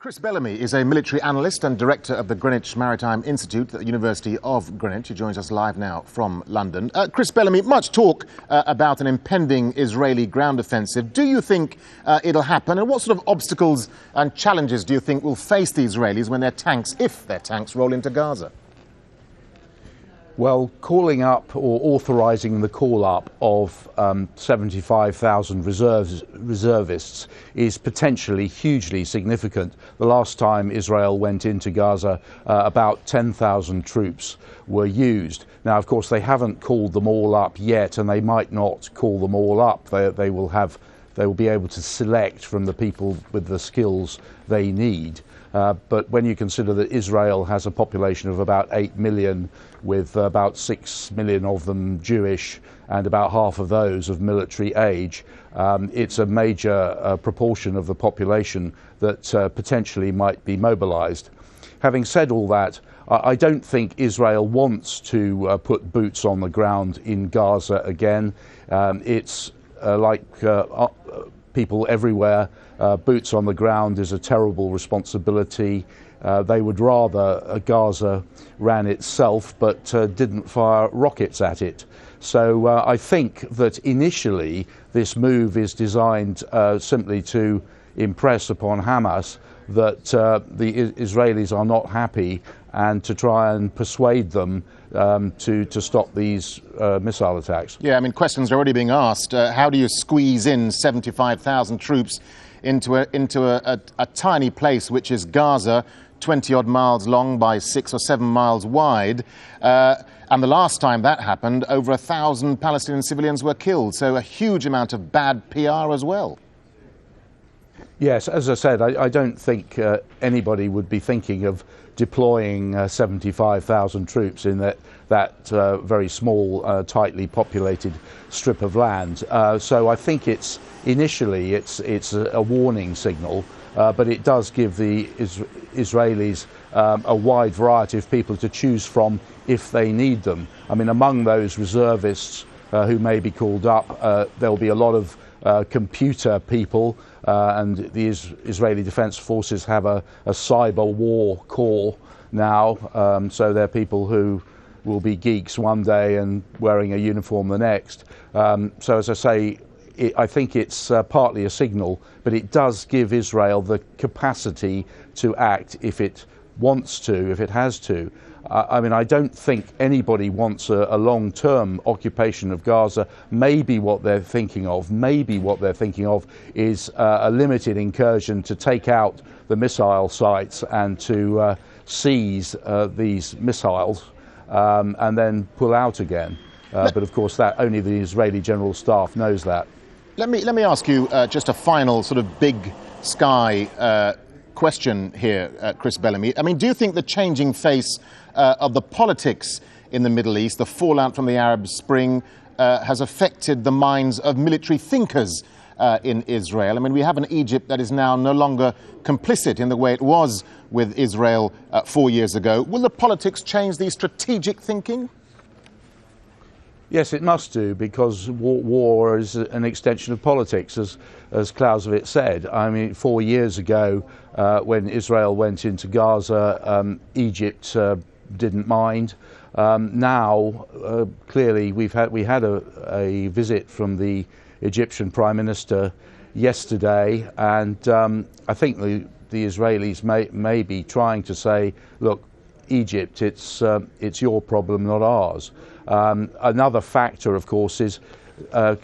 Chris Bellamy is a military analyst and director of the Greenwich Maritime Institute at the University of Greenwich. He joins us live now from London. Chris Bellamy, much talk about an impending Israeli ground offensive. Do you think it'll happen? And what sort of obstacles and challenges do you think will face the Israelis when their tanks, if their tanks, roll into Gaza? Well, calling up or authorising the call-up of 75,000 reservists is potentially hugely significant. The last time Israel went into Gaza, about 10,000 troops were used. Now, of course, they haven't called them all up yet, and they might not call them all up. They will be able to select from the people with the skills they need. But when you consider that Israel has a population of about 8 million, with about 6 million of them Jewish and about half of those of military age, it's a major proportion of the population that potentially might be mobilized. Having said all that, I don't think Israel wants to put boots on the ground in Gaza again. It's like people everywhere, boots on the ground is a terrible responsibility. They would rather Gaza ran itself but didn't fire rockets at it. So I think that initially this move is designed simply to impress upon Hamas that the Israelis are not happy, and to try and persuade them to stop these missile attacks. Yeah, I mean, questions are already being asked. How do you squeeze in 75,000 troops into a tiny place which is Gaza, 20-odd miles long by 6 or 7 miles wide? And the last time that happened, over 1,000 Palestinian civilians were killed. So a huge amount of bad PR as well. Yes, as I said, I don't think anybody would be thinking of deploying 75,000 troops in that very small, tightly populated strip of land. So I think initially it's a warning signal, but it does give the Israelis a wide variety of people to choose from if they need them. I mean, among those reservists who may be called up, there'll be a lot of computer people, and the Israeli Defense Forces have a cyber war corps now, so they're people who will be geeks one day and wearing a uniform the next. So as I say, I think it's partly a signal, but it does give Israel the capacity to act if it wants to, if it has to. I mean, I don't think anybody wants a long-term occupation of Gaza. Maybe what they're thinking of is a limited incursion to take out the missile sites and to seize these missiles and then pull out again. But of course, that only the Israeli General Staff knows that. Let me ask you just a final sort of big sky question here, Chris Bellamy. I mean, do you think the changing face of the politics in the Middle East, the fallout from the Arab Spring, has affected the minds of military thinkers in Israel? I mean, we have an Egypt that is now no longer complicit in the way it was with Israel 4 years ago. Will the politics change the strategic thinking? Yes, it must do, because war is an extension of politics, as Clausewitz said. I mean, 4 years ago, when Israel went into Gaza, Egypt didn't mind. Now, clearly, we had a visit from the Egyptian Prime Minister yesterday, and I think the Israelis may be trying to say, look, Egypt, it's your problem, not ours. Another factor, of course, is the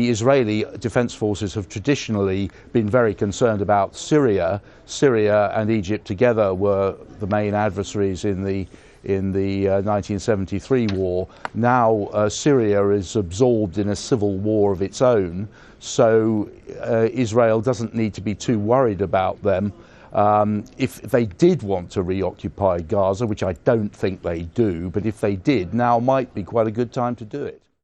Israeli Defense Forces have traditionally been very concerned about Syria. Syria and Egypt together were the main adversaries in the 1973 war. Now Syria is absorbed in a civil war of its own, so Israel doesn't need to be too worried about them. If they did want to reoccupy Gaza, which I don't think they do, but if they did, now might be quite a good time to do it.